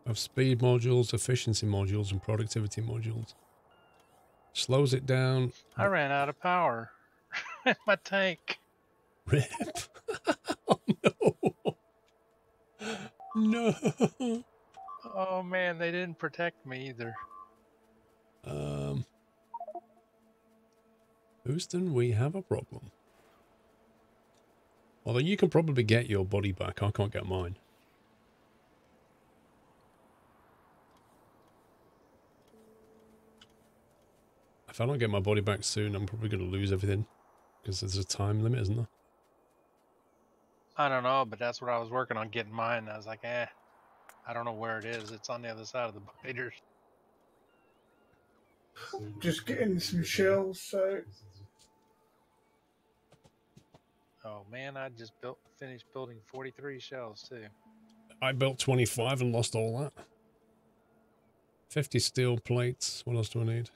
Of speed modules, efficiency modules, and productivity modules. Slows it down. I ran out of power in my tank. Rip. Oh no. No. Oh man, they didn't protect me either. Houston, we have a problem. Although you can probably get your body back. I can't get mine. If I don't get my body back soon, I'm probably going to lose everything. Because there's a time limit, isn't there? I don't know, but that's what I was working on, getting mine. I was like, I don't know where it is. It's on the other side of the biters. Just getting some shells, so... Oh man, I just finished building 43 shells too. I built 25 and lost all that. 50 steel plates. What else do I need?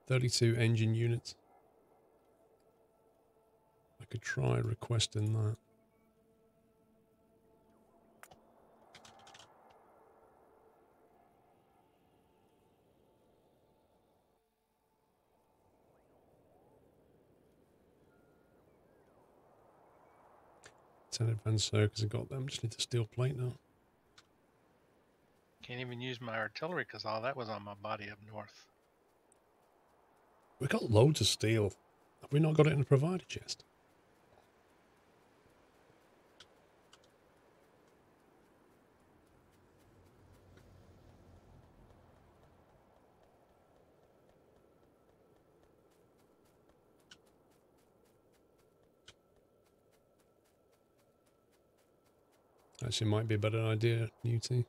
32 engine units. I could try requesting that. Ten advanced circuits, I got them. Just need the steel plate now. Can't even use my artillery because all that was on my body up north. We got loads of steel. Have we not got it in the provider chest? Actually, might be a better idea, Newty.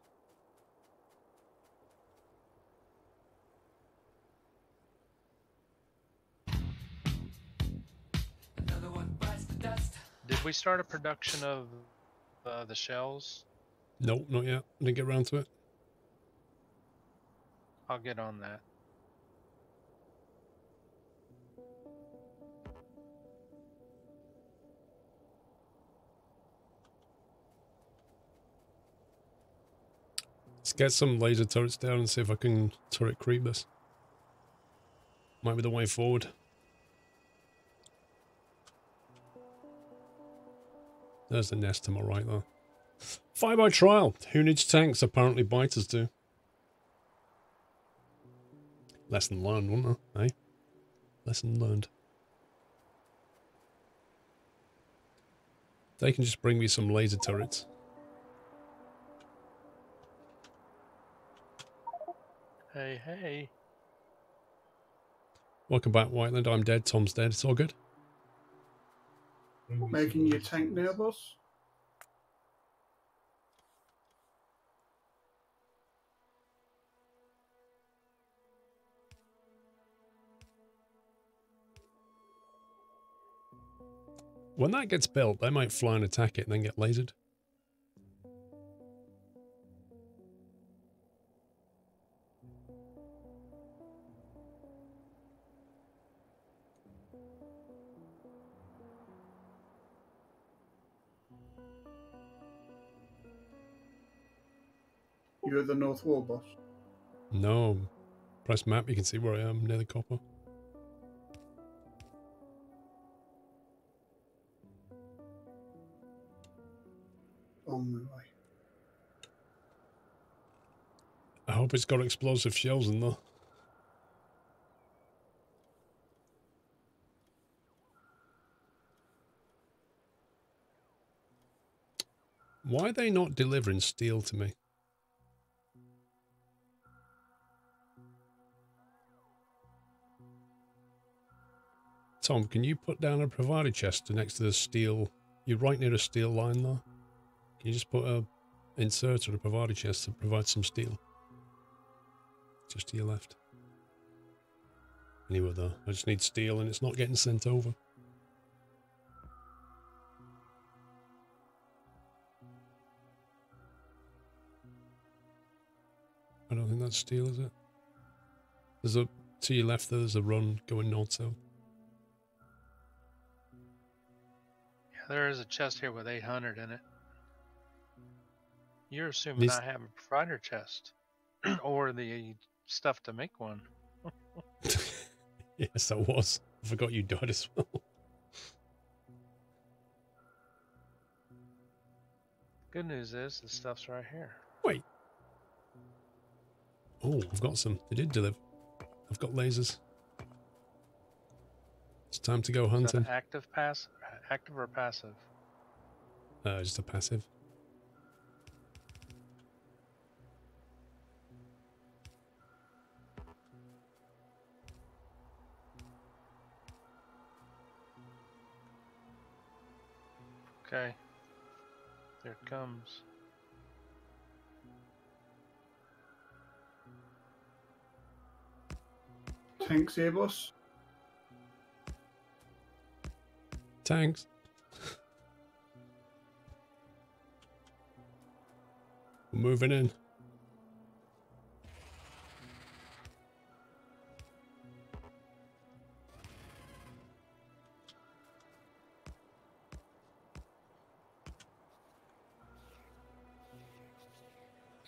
Did we start a production of the shells? Nope, not yet. Didn't get around to it. I'll get on that. Let's get some laser turrets down and see if I can turret creep this. Might be the way forward. There's the nest to my right there. Fire by trial. Who needs tanks? Apparently biters do. Lesson learned, wouldn't I? Eh? Lesson learned. They can just bring me some laser turrets. Hey, hey. Welcome back, Whiteland. I'm dead. Tom's dead. It's all good. Making your tank now, boss? When that gets built, they might fly and attack it and then get lasered. You're at the North Wall, boss. No. Press map, you can see where I am, near the copper. On my way. I hope it's got explosive shells in there. Why are they not delivering steel to me? Tom, can you put down a provider chest next to the steel? You're right near a steel line there. Can you just put a insert or a provider chest to provide some steel? Just to your left. Anywhere there. I just need steel and it's not getting sent over. I don't think that's steel, is it? There's a, to your left there's a run going north-south. Yeah, there is a chest here with 800 in it. You're assuming This- I have a provider chest or the stuff to make one. Yes, I was. I forgot you died as well. Good news is the stuff's right here. Wait. Oh, I've got some. They did deliver. I've got lasers. It's time to go Is that hunting. active or passive? Just a passive. Okay. There it comes. Tanks here, boss. Tanks. We're moving in.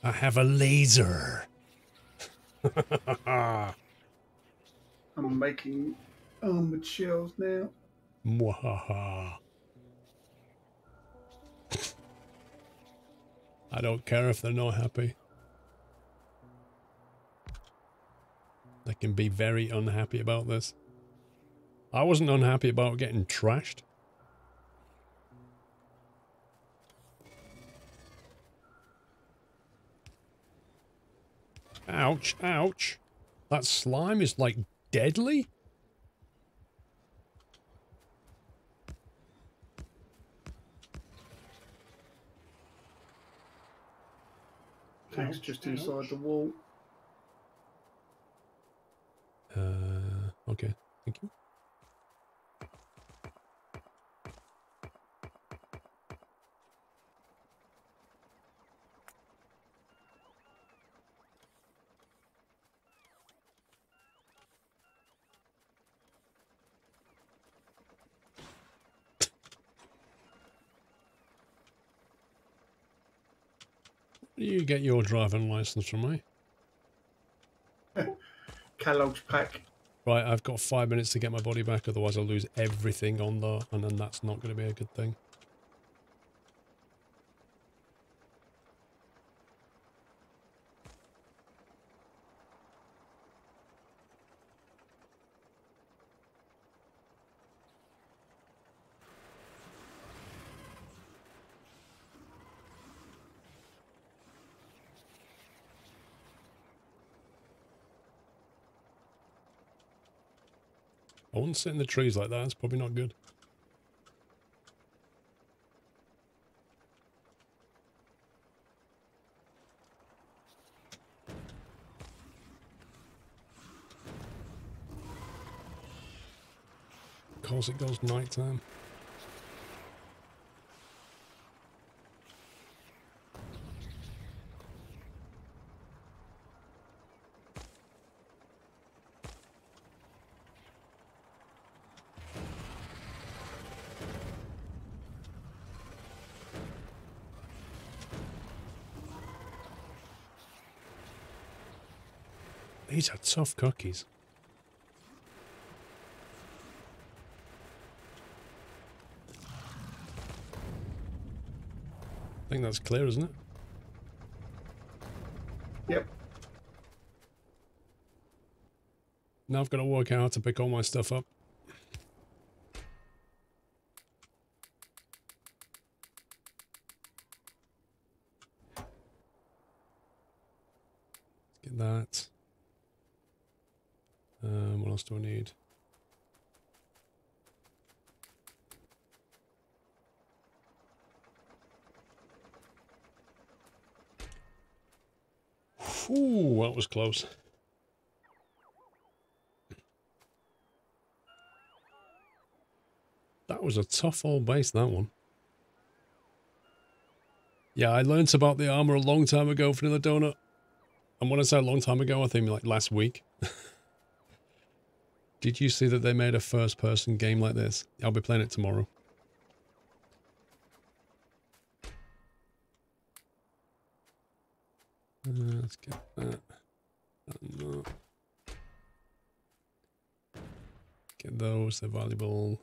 I have a laser. I'm making armored shells now. Mwahaha. I don't care if they're not happy. They can be very unhappy about this. I wasn't unhappy about getting trashed. Ouch, ouch. That slime is like deadly. Tanks just inside the wall. Okay, thank you. You get your driving license from me. Kellogg's pack. Right, I've got 5 minutes to get my body back, otherwise I'll lose everything on there, and then that's not going to be a good thing. I wouldn't sit in the trees like that, it's probably not good. Of course it goes nighttime. These are tough cookies. I think that's clear, isn't it? Yep. Now I've got to work out how to pick all my stuff up. Get that. What else do I need? Ooh, that was close. That was a tough old base, that one. Yeah, I learnt about the armor a long time ago for the donut. And when I say a long time ago, I think like last week. Did you see that they made a first-person game like this? I'll be playing it tomorrow. Let's get that. And that. Get those, they're valuable.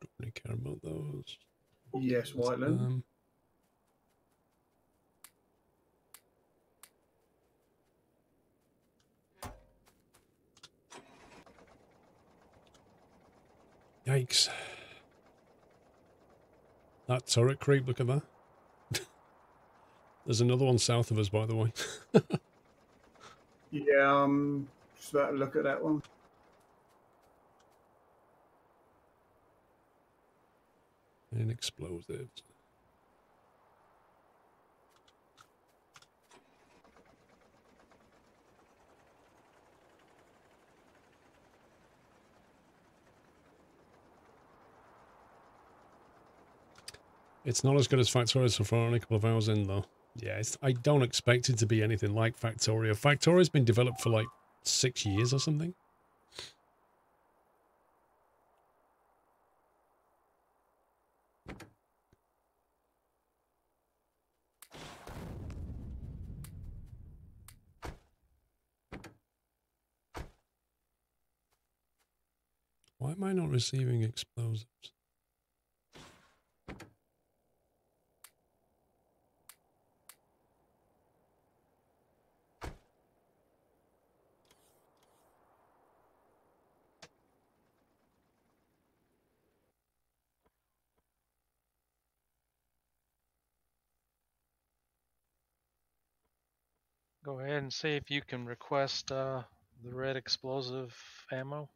Don't really care about those. Yes, Whiteland. Yikes. That turret creep, look at that. There's another one south of us, by the way. Yeah, just about to look at that one. And explosives. It's not as good as Factorio so far, only a couple of hours in though. Yeah, I don't expect it to be anything like Factorio. Factorio's been developed for like 6 years or something. Why am I not receiving explosives? Go ahead and see if you can request the red explosive ammo.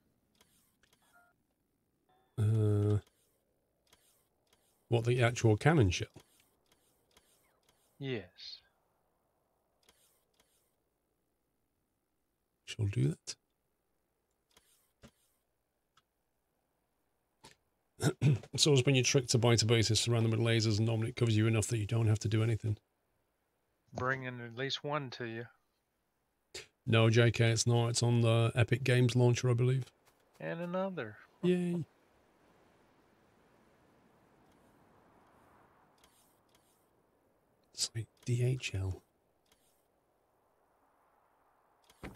What, the actual cannon shell? Yes. Shall do that. It's always been your trick to buy to bases, surround them with lasers, and normally it covers you enough that you don't have to do anything. Bringing at least one to you. No, JK, it's not. It's on the Epic Games launcher, I believe. And another. Yay. It's like DHL. I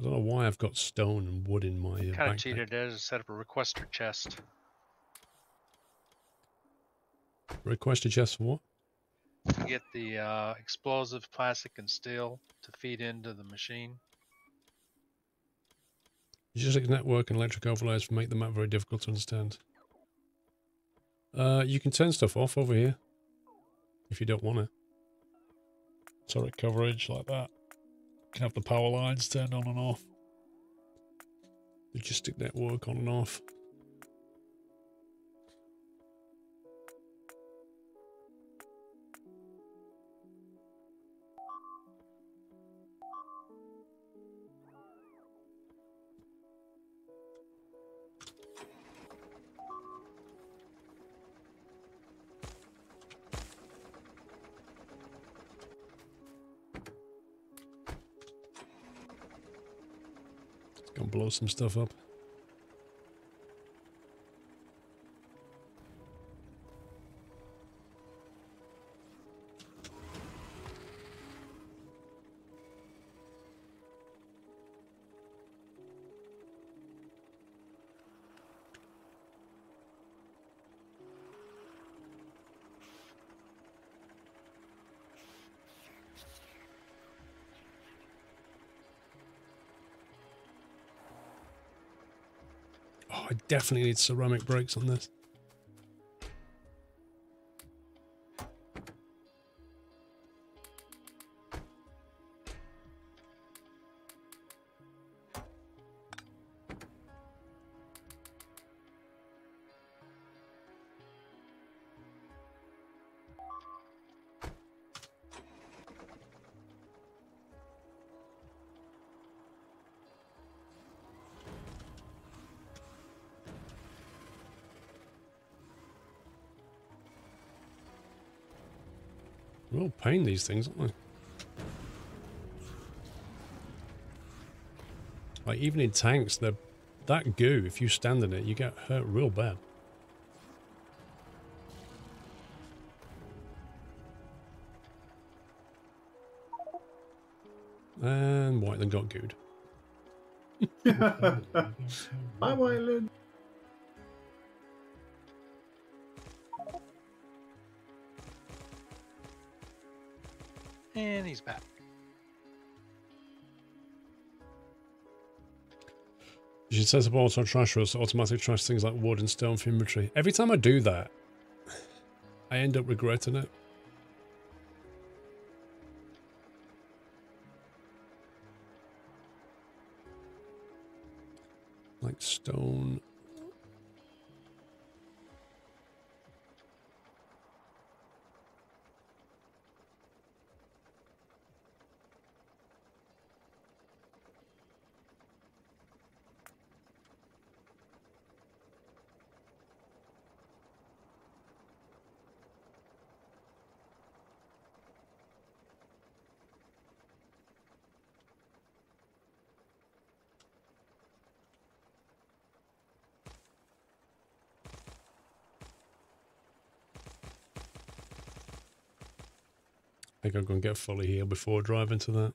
don't know why I've got stone and wood in my Kind backpack. of cheated there to set up a requester chest. Request a chest for what? To get the explosive plastic and steel to feed into the machine. Logistics network and electric overlays make the map very difficult to understand. You can turn stuff off over here if you don't want to. Turret coverage like that. You can have the power lines turned on and off. Logistic network on and off. Gonna blow some stuff up. Oh, I definitely need ceramic brakes on this. Real pain, these things, aren't they? Like, even in tanks, they're that goo, if you stand in it, you get hurt real bad. White then got good. Hi, Waylon. And he's back. You should set up auto trash or automatic trash things like wood and stone for inventory. Every time I do that, I end up regretting it. Like stone. I think I'm going to get fully healed before driving to that.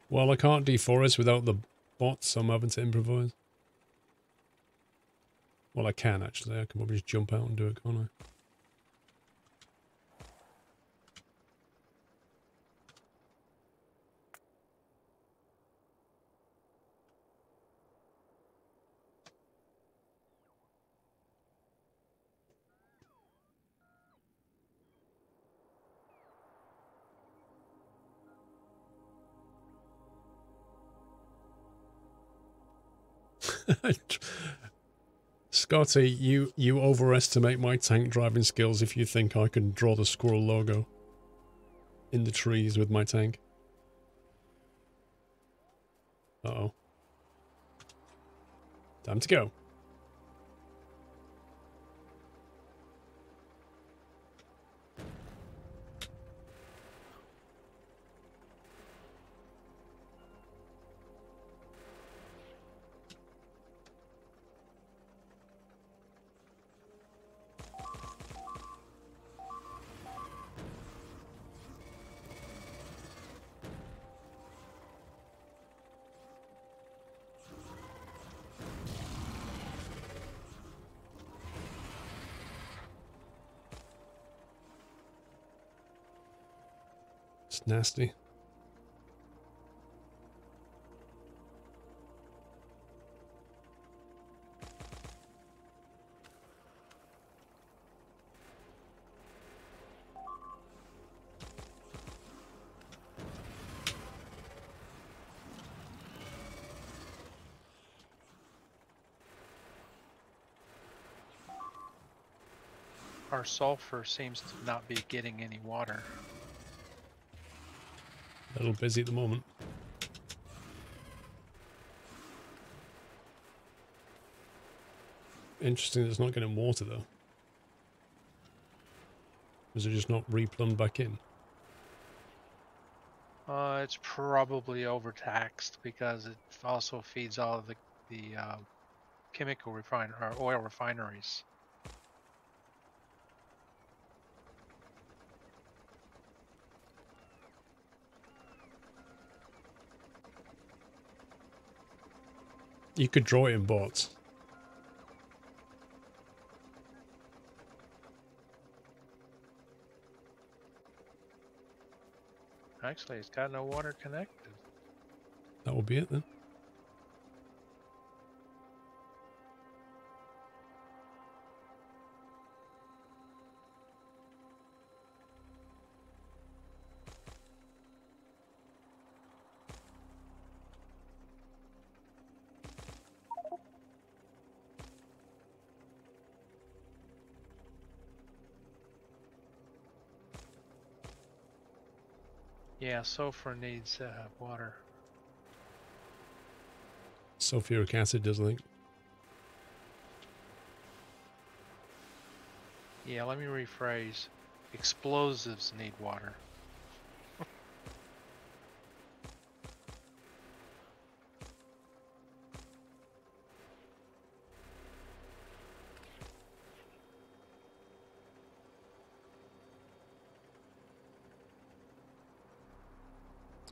Well, I can't deforest without the bots, so I'm having to improvise. Well, I can actually. I can probably just jump out and do it, can't I? Scotty, you overestimate my tank driving skills if you think I can draw the squirrel logo in the trees with my tank. Uh-oh. Time to go. It's nasty. Our sulfur seems to not be getting any water. A little busy at the moment. Interesting that it's not getting water though. Was it just not replumbed back in? It's probably overtaxed because it also feeds all of the chemical or oil refineries. You could draw it in bots. Actually, it's got no water connected. That will be it then. Yeah, sulfur needs water. Sulfuric acid does, I think. Yeah, let me rephrase. Explosives need water.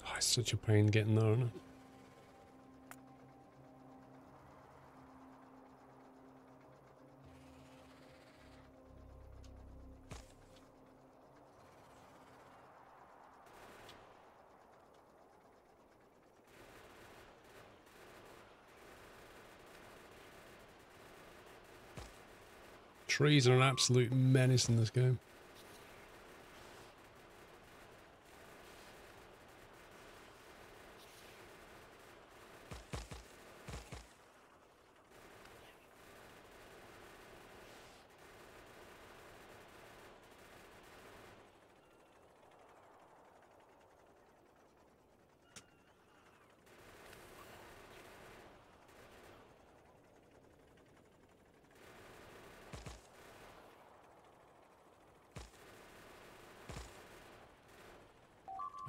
Oh, it's such a pain getting there, isn't it? Trees are an absolute menace in this game.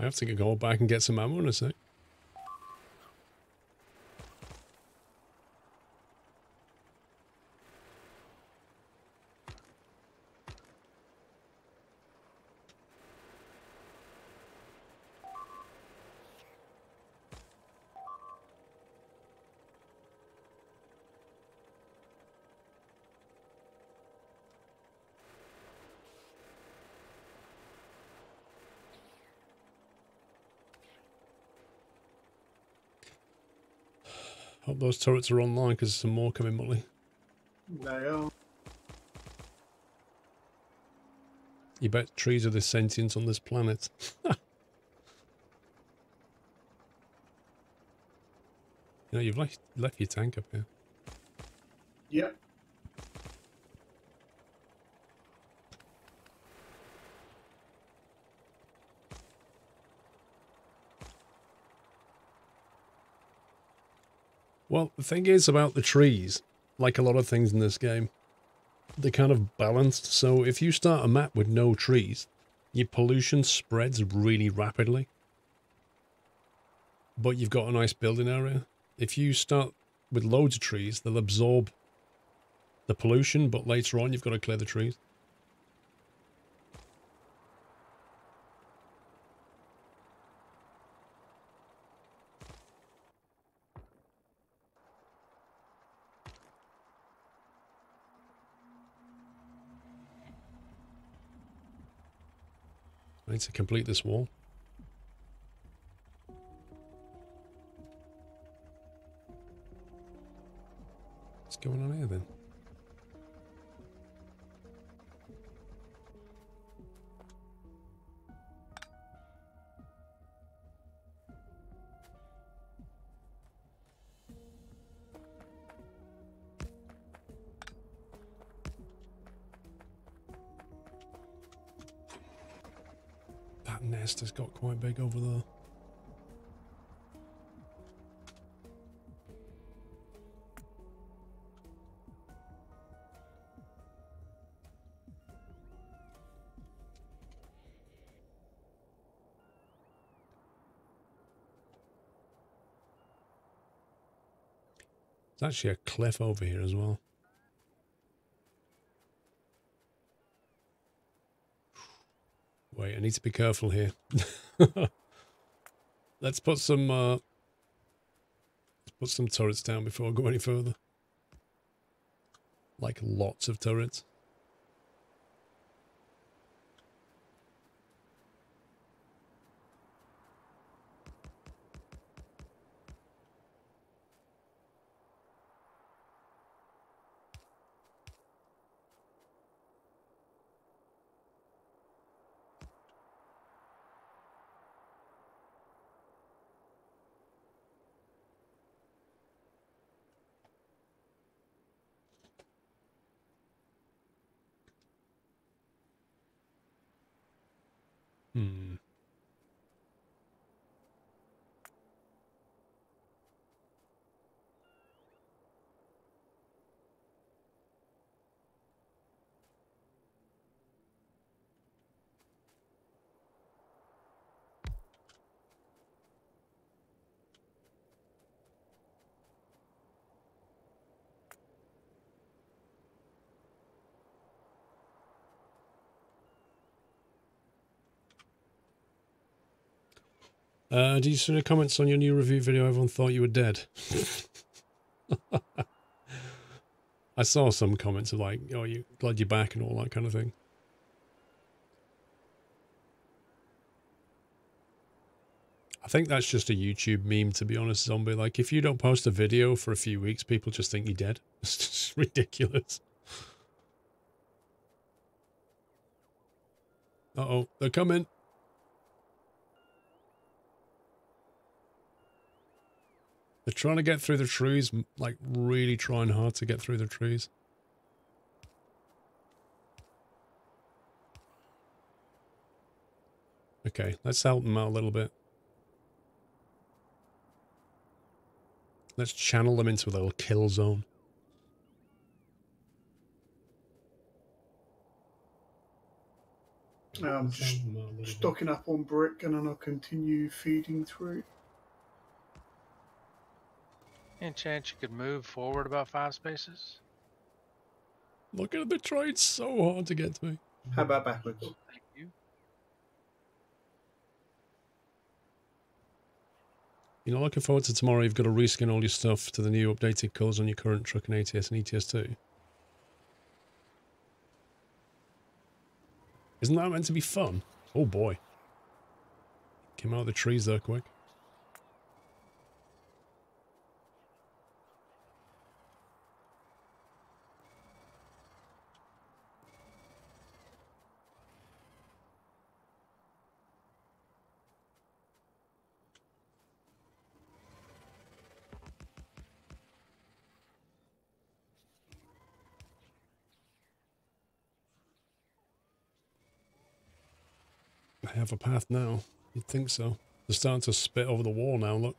I have to go back and get some ammo in a sec. Hope those turrets are online because there's some more coming, Molly. They are. You bet trees are the sentience on this planet. You know, you've left your tank up here. Yep. Well, the thing is about the trees, like a lot of things in this game, they're kind of balanced. So if you start a map with no trees, your pollution spreads really rapidly. But you've got a nice building area. If you start with loads of trees, they'll absorb the pollution, but later on you've got to clear the trees. I need to complete this wall. What's going on here then? That nest has got quite big over there. There's actually a cliff over here as well. Wait, I need to be careful here. Let's put some turrets down before I go any further. Like lots of turrets. Hmm. Do you see the comments on your new review video? Everyone thought you were dead. I saw some comments of like, oh, you glad you're back and all that kind of thing. I think that's just a YouTube meme, to be honest, Zombie. Like, if you don't post a video for a few weeks, people just think you're dead. It's just ridiculous. Uh-oh, they're coming. They're trying to get through the trees, like really trying hard to get through the trees. Okay, let's help them out a little bit. Let's channel them into a little kill zone. Just stocking up on brick and then I'll continue feeding through. Any chance you could move forward about 5 spaces? Look at it, they're trying so hard to get to me. How about backwards? Thank you. You know, looking forward to tomorrow. You've got to reskin all your stuff to the new updated colours on your current truck and ATS and ETS2. Isn't that meant to be fun? Oh boy. Came out of the trees there quick. I have a path now. You'd think so. They're starting to spit over the wall now, look.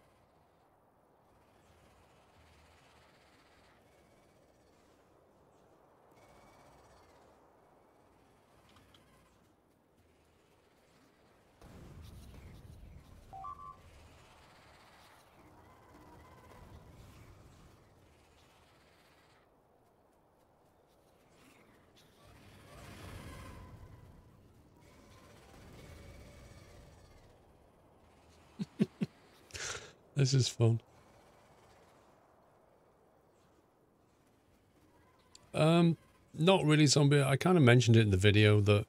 This is fun. Not really, Zombie. I kind of mentioned it in the video that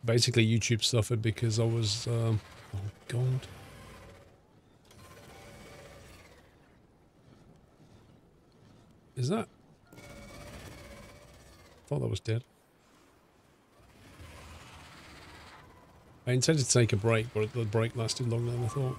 basically YouTube suffered because I was oh god. Is that? Thought that was dead. I intended to take a break, but the break lasted longer than I thought.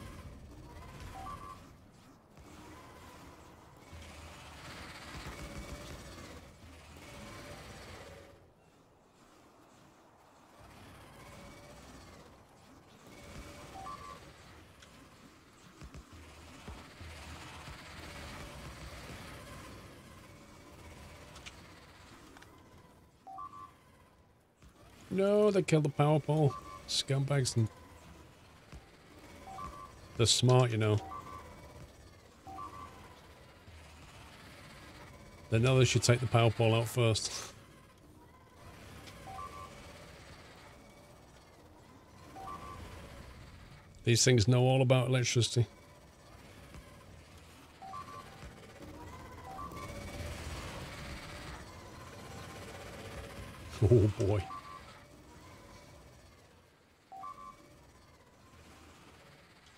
No, they killed the power pole. Scumbags, and they're smart, you know. They know they should take the power pole out first. These things know all about electricity. Oh boy.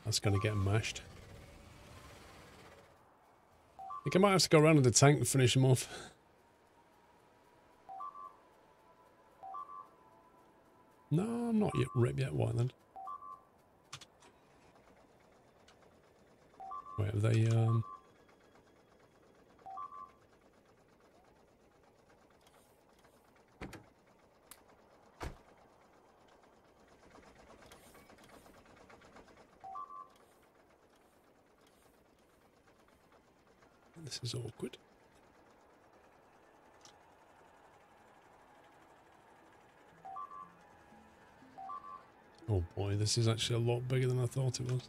That's going to get mashed. I think I might have to go around with the tank and finish him off. No, I'm not yet ripped yet. Why then? Wait, have they, This is awkward. Oh boy, this is actually a lot bigger than I thought it was.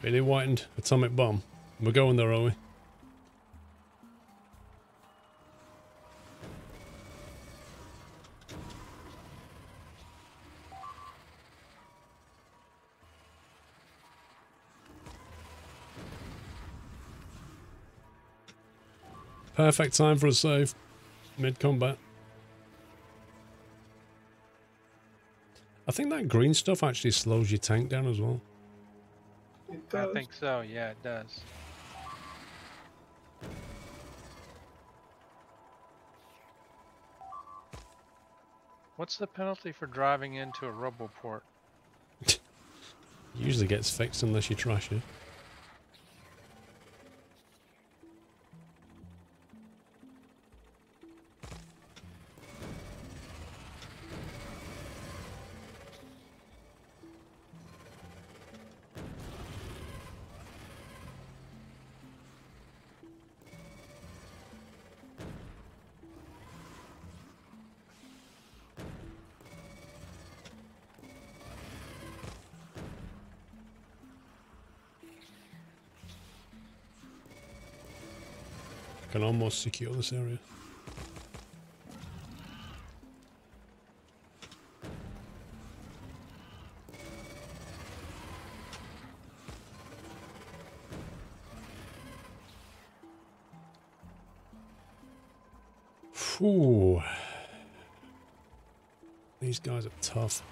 Billy Whitened atomic bomb. We're going there, are we? Perfect time for a save. Mid-combat. I think that green stuff actually slows your tank down as well. It does. I think so. Yeah, it does. What's the penalty for driving into a roboport? Usually gets fixed unless you trash it. Can almost secure this area. Whew. These guys are tough.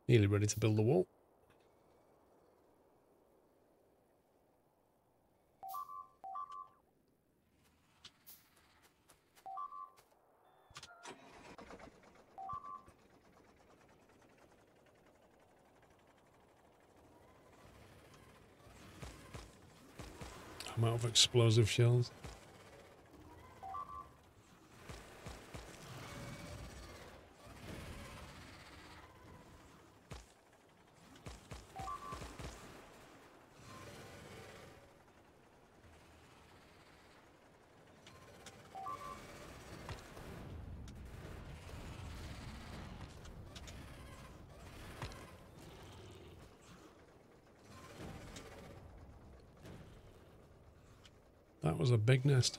Nearly ready to build the wall. I'm out of explosive shells. That was a big nest.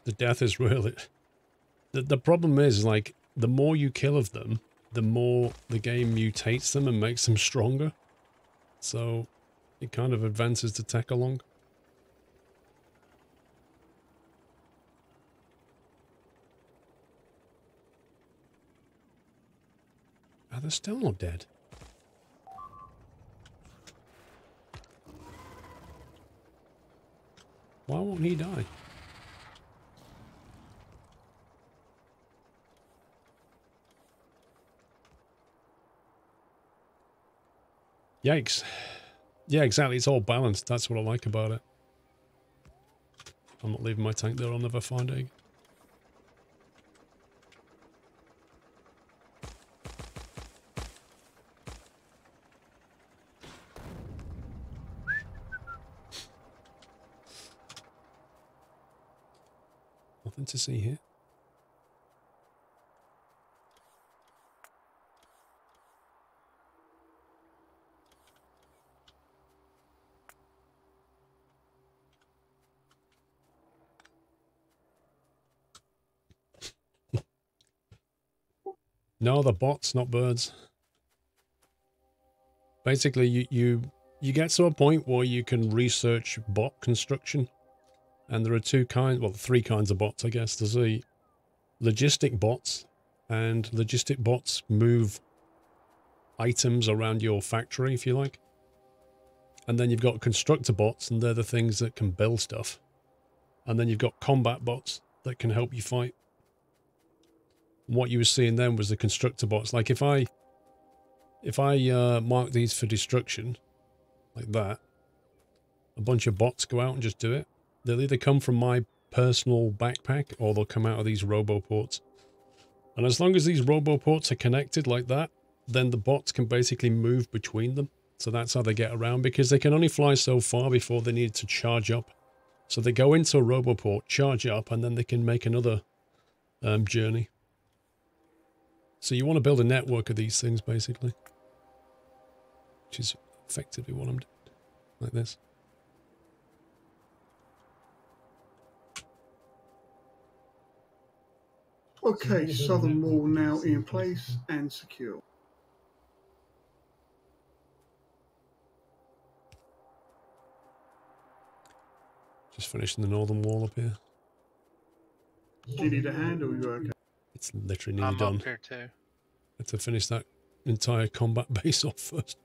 The death is really... The problem is, like, the more you kill of them, the more the game mutates them and makes them stronger. So, it kind of advances the tech along. Ah, they're still not dead. Why won't he die? Yikes. Yeah, exactly. It's all balanced. That's what I like about it. I'm not leaving my tank there. I'll never find it. Nothing to see here. No, they're bots, not birds. Basically, you get to a point where you can research bot construction. And there are three kinds of bots, I guess. There's the logistic bots, and logistic bots move items around your factory, if you like. And then you've got constructor bots, and they're the things that can build stuff. And then you've got combat bots that can help you fight. What you were seeing then was the constructor bots. Like if I mark these for destruction, like that, a bunch of bots go out and just do it. They'll either come from my personal backpack, or they'll come out of these roboports. And as long as these roboports are connected like that, then the bots can basically move between them. So that's how they get around, because they can only fly so far before they need to charge up. So they go into a roboport, charge up, and then they can make another journey. So you want to build a network of these things, basically. Which is effectively what I'm doing. Like this. Okay, southern wall now in place and secure. Just finishing the northern wall up here. Do you need a hand or are you okay? It's literally nearly I'm done. up here too. I have to finish that entire combat base off first.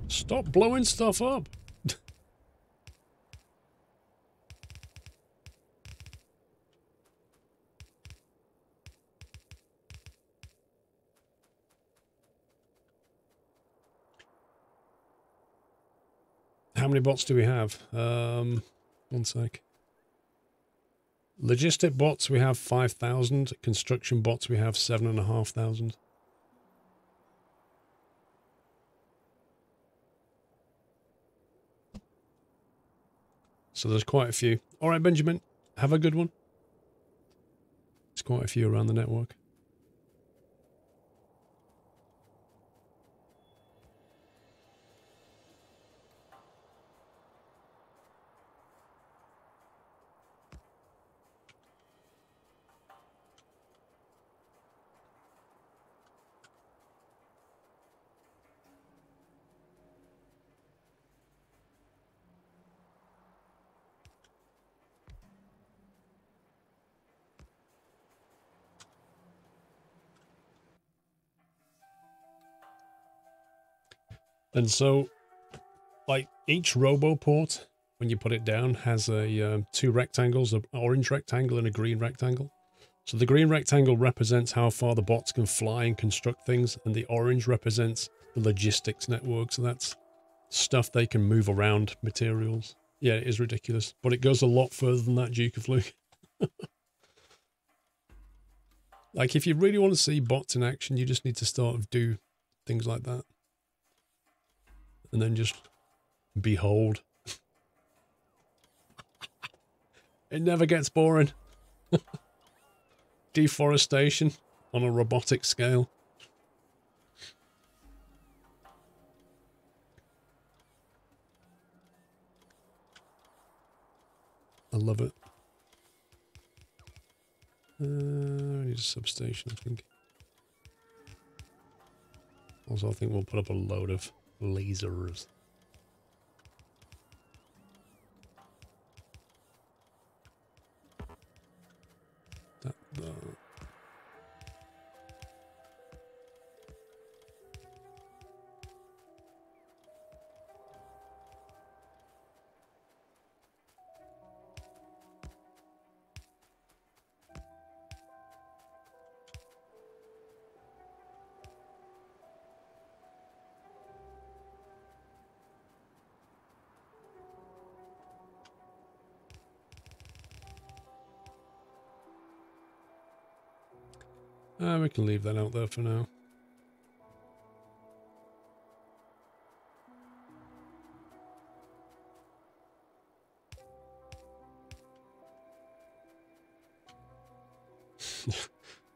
Stop blowing stuff up. How many bots do we have? One sec. Logistic bots, we have 5,000. Construction bots, we have 7,500. So there's quite a few. All right, Benjamin, have a good one. There's quite a few around the network. And so, like, each roboport, when you put it down, has a two rectangles, an orange rectangle and a green rectangle. So the green rectangle represents how far the bots can fly and construct things, and the orange represents the logistics network. So that's stuff they can move around, materials. Yeah, it is ridiculous, but it goes a lot further than that, Duke of Luke. Like, if you really want to see bots in action, you just need to start do things like that. And then just behold. It never gets boring. Deforestation on a robotic scale. I love it. I need a substation, I think. Also, I think we'll put up a load of lasers. That, we can leave that out there for now.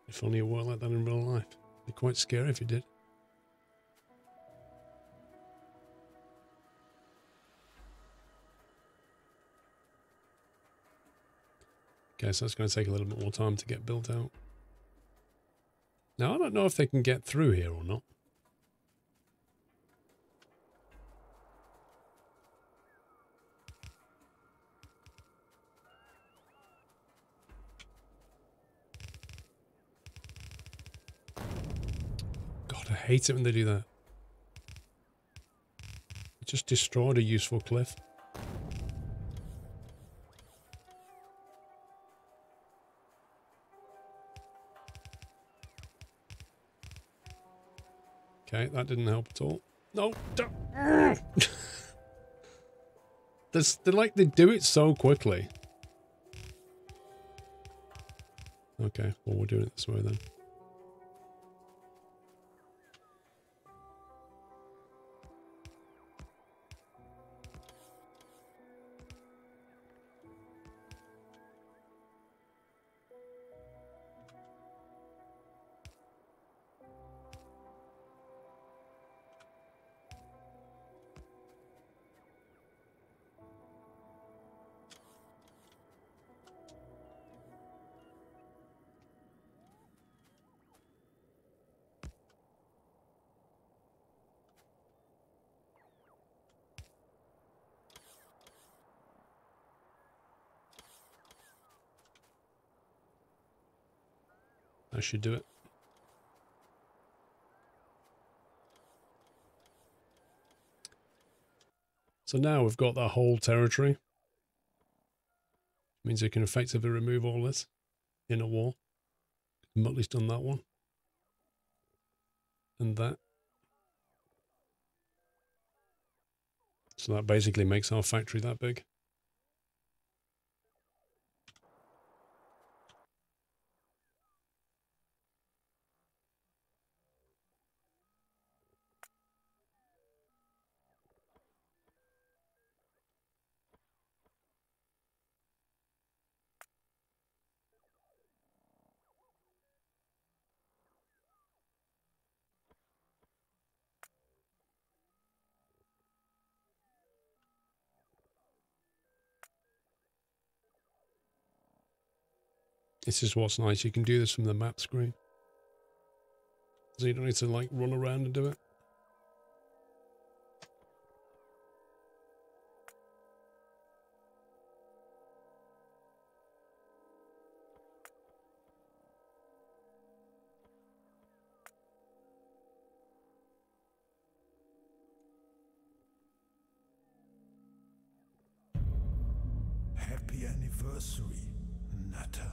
If only it worked like that in real life. It'd be quite scary if it did. Okay, so that's going to take a little bit more time to get built out. Now, I don't know if they can get through here or not. God, I hate it when they do that. It just destroyed a useful cliff. Okay, that didn't help at all. No, don't. They do it so quickly. Okay, well, we're doing it this way then. I should do it. So now we've got that whole territory. Means we can effectively remove all this inner wall. I'm at least done that one. And that. So that basically makes our factory that big. This is what's nice. You can do this from the map screen. So you don't need to like run around and do it. Happy anniversary, Nutter.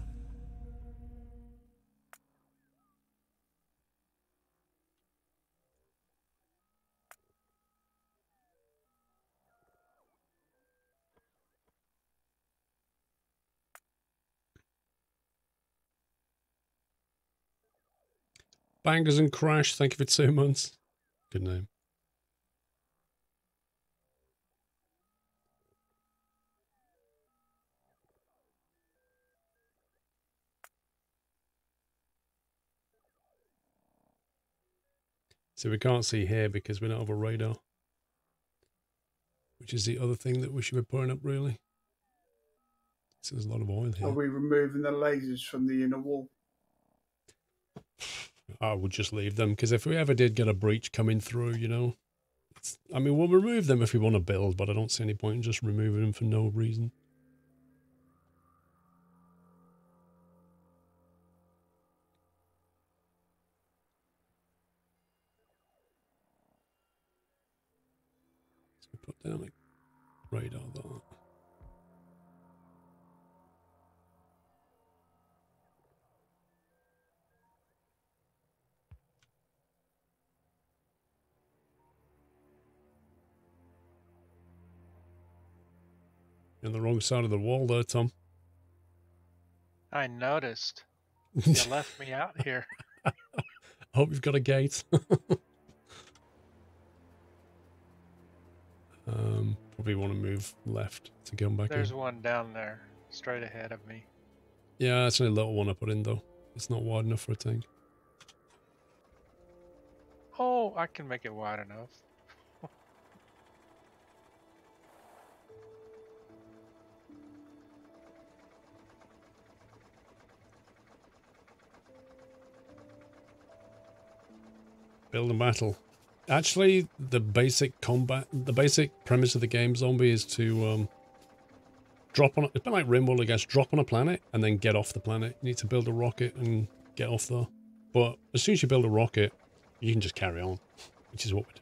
Bangers and Crash, thank you for 2 months. Good name. So we can't see here because we don't have a radar. Which is the other thing that we should be putting up, really. So there's a lot of oil here. Are we removing the lasers from the inner wall? I would just leave them, because if we ever did get a breach coming through, you know, I mean, we'll remove them if we want to build, but I don't see any point in just removing them for no reason. So we put down a radar there. You're on the wrong side of the wall there, Tom. I noticed. You left me out here. I hope you've got a gate. Probably want to move left to come back There's in. one down there, straight ahead of me. Yeah, that's only a little one I put in, though. It's not wide enough for a tank. Oh, I can make it wide enough. Build a battle. Actually, the basic premise of the game, Zombie, is to drop on. It's a bit like Rimworld, I guess. Drop on a planet and then get off the planet. You need to build a rocket and get off there. But as soon as you build a rocket, you can just carry on, which is what we do.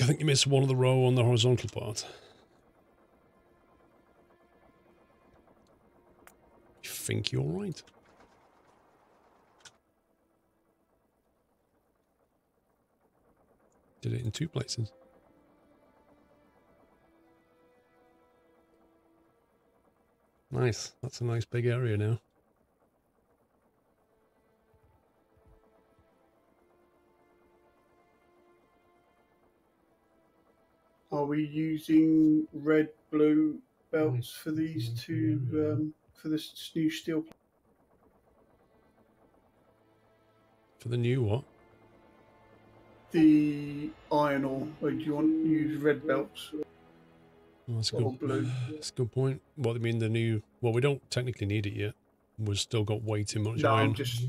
I think you missed one of the row on the horizontal part. You think you're right? Did it in 2 places. Nice. That's a nice big area now. Are we using red, blue belts for these two, for this new steel? For the new what? The iron ore. Or do you want to use red belts? Oh, that's a Or good, blue? that's a good point. What do you mean the new... Well, we don't technically need it yet. We've still got way too much No, iron. I'm just...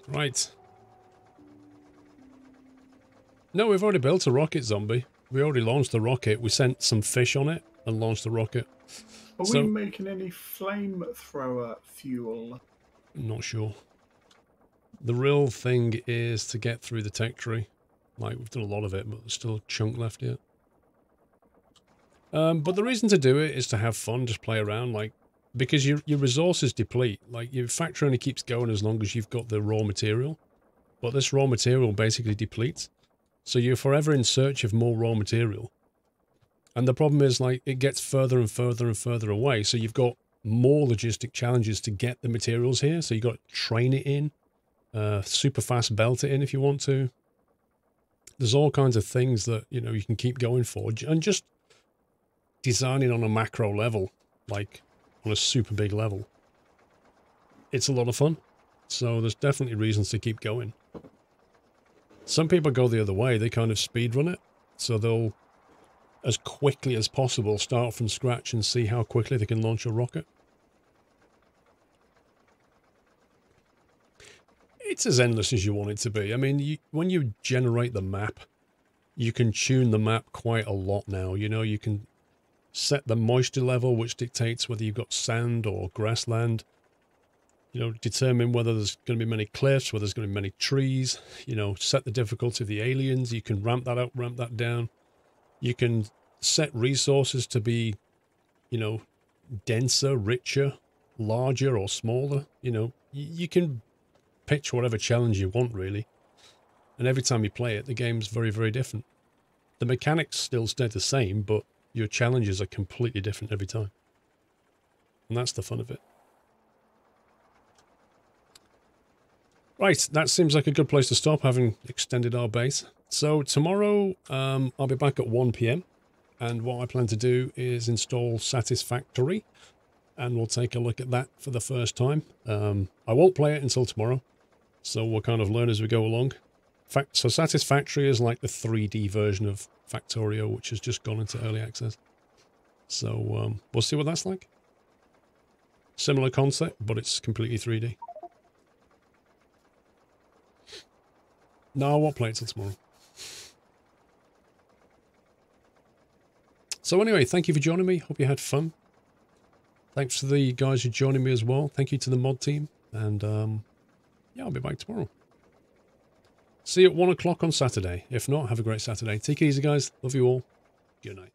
Right. No, we've already built a rocket, Zombie. We already launched the rocket. We sent some fish on it and launched the rocket. Are we making any flamethrower fuel? I'm not sure. The real thing is to get through the tech tree. Like, we've done a lot of it, but there's still a chunk left yet. But the reason to do it is to have fun, just play around, like, because your resources deplete. Like, your factory only keeps going as long as you've got the raw material. But this raw material basically depletes. So you're forever in search of more raw material. And the problem is, like, it gets further and further and further away. So you've got more logistic challenges to get the materials here. So you've got to train it in, super fast belt it in if you want to. There's all kinds of things that, you know, you can keep going for. And just designing on a macro level, like on a super big level, it's a lot of fun. So there's definitely reasons to keep going. Some people go the other way. They kind of speed run it. So they'll, as quickly as possible, start from scratch and see how quickly they can launch a rocket. It's as endless as you want it to be. I mean, when you generate the map, you can tune the map quite a lot now. You know, you can set the moisture level, which dictates whether you've got sand or grassland. You know, determine whether there's going to be many cliffs, whether there's going to be many trees. You know, set the difficulty of the aliens. You can ramp that up, ramp that down. You can set resources to be, you know, denser, richer, larger or smaller. You know, you can pitch whatever challenge you want, really. And every time you play it, the game's very, very different. The mechanics still stay the same, but your challenges are completely different every time. And that's the fun of it. Right, that seems like a good place to stop, having extended our base. So tomorrow, I'll be back at 1 PM. And what I plan to do is install Satisfactory. And we'll take a look at that for the first time. I won't play it until tomorrow. So we'll kind of learn as we go along. So Satisfactory is like the 3D version of Factorio, which has just gone into early access. So we'll see what that's like. Similar concept, but it's completely 3D. No, I won't play it till tomorrow. So anyway, thank you for joining me. Hope you had fun. Thanks to the guys who are joining me as well. Thank you to the mod team. And yeah, I'll be back tomorrow. See you at 1 o'clock on Saturday. If not, have a great Saturday. Take it easy, guys. Love you all. Good night.